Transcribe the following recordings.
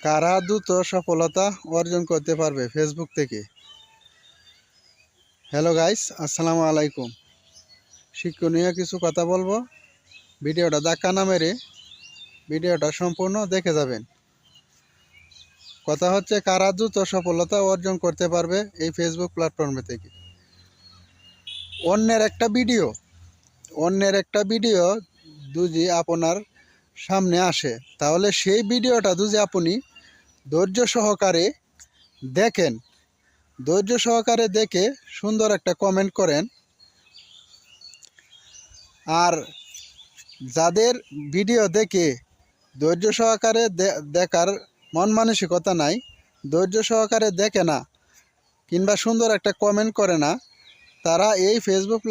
কারা দ্রুত সফলতা অর্জন করতে পারবে ফেসবুক থেকে। হ্যালো গাইস, আসসালামু আলাইকুম। শিক্ষণীয় কিছু কথা বলবো, ভিডিওটা ধাক্কা না মেরে ভিডিওটা সম্পূর্ণ দেখে যাবেন। কথা হচ্ছে কারা দ্রুত সফলতা অর্জন করতে পারবে এই ফেসবুক প্ল্যাটফর্মে থেকে। অন্যের একটা ভিডিও যদি আপনার সামনে আসে, তাহলে সেই ভিডিওটা যদি আপনি ধৈর্য সহকারে দেখেন, ধৈর্য সহকারে দেখে সুন্দর একটা কমেন্ট করেন, আর যাদের ভিডিও দেখে ধৈর্য সহকারে দেখার মন মানসিকতা নাই, ধৈর্য সহকারে দেখে না কিংবা সুন্দর একটা কমেন্ট করে না, তারা এই ফেসবুক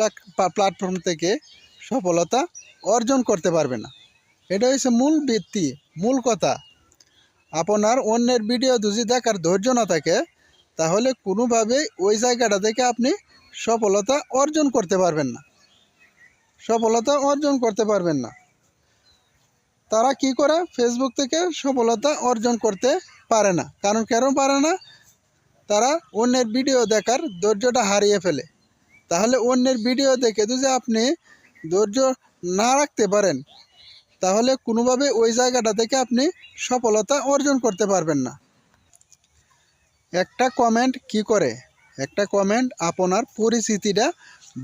প্ল্যাটফর্ম থেকে সফলতা অর্জন করতে পারবে না। এটা হচ্ছে মূল ভিত্তি, মূল কথা। আপনার অন্যের ভিডিও যদি দেখার ধৈর্য না থাকে, তাহলে কোনোভাবেই ওই জায়গাটা থেকে আপনি সফলতা অর্জন করতে পারবেন না, সফলতা অর্জন করতে পারবেন না। তারা কি করে ফেসবুক থেকে সফলতা অর্জন করতে পারে না? কারণ কেন পারে না? তারা অন্যের ভিডিও দেখার ধৈর্যটা হারিয়ে ফেলে। তাহলে অন্যের ভিডিও দেখে যদি আপনি ধৈর্য না রাখতে পারেন, তাহলে কোনোভাবে ওই জায়গাটা থেকে আপনি সফলতা অর্জন করতে পারবেন না। একটা কমেন্ট কি করে? একটা কমেন্ট আপনার পরিচিতিটা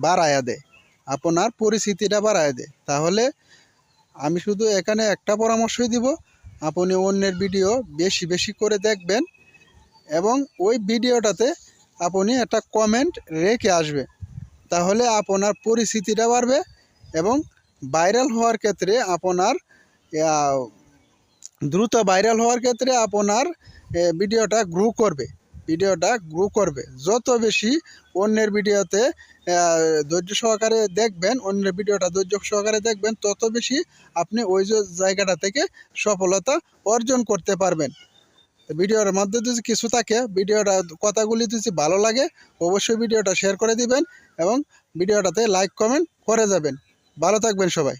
বাড়ায়া দেয়, আপনার পরিচিতিটা বাড়ায় দেয়। তাহলে আমি শুধু এখানে একটা পরামর্শই দিব, আপনি অন্যের ভিডিও বেশি বেশি করে দেখবেন এবং ওই ভিডিওটাতে আপনি একটা কমেন্ট রেখে আসবে। তাহলে আপনার পরিচিতিটা বাড়বে এবং ভাইরাল হওয়ার ক্ষেত্রে আপনার দ্রুত ভাইরাল হওয়ার ক্ষেত্রে আপনার ভিডিওটা গ্রো করবে। যত বেশি অন্যের ভিডিওতে ধৈর্য সহকারে দেখবেন, অন্যের ভিডিওটা ধৈর্য সহকারে দেখবেন, তত বেশি আপনি ওই জায়গাটা থেকে সফলতা অর্জন করতে পারবেন। ভিডিওর মধ্যে যদি কিছু থাকে, ভিডিওটা কথাগুলি যদি ভালো লাগে, অবশ্যই ভিডিওটা শেয়ার করে দিবেন এবং ভিডিওটাতে লাইক কমেন্ট করে যাবেন। ভালো থাকবেন সবাই।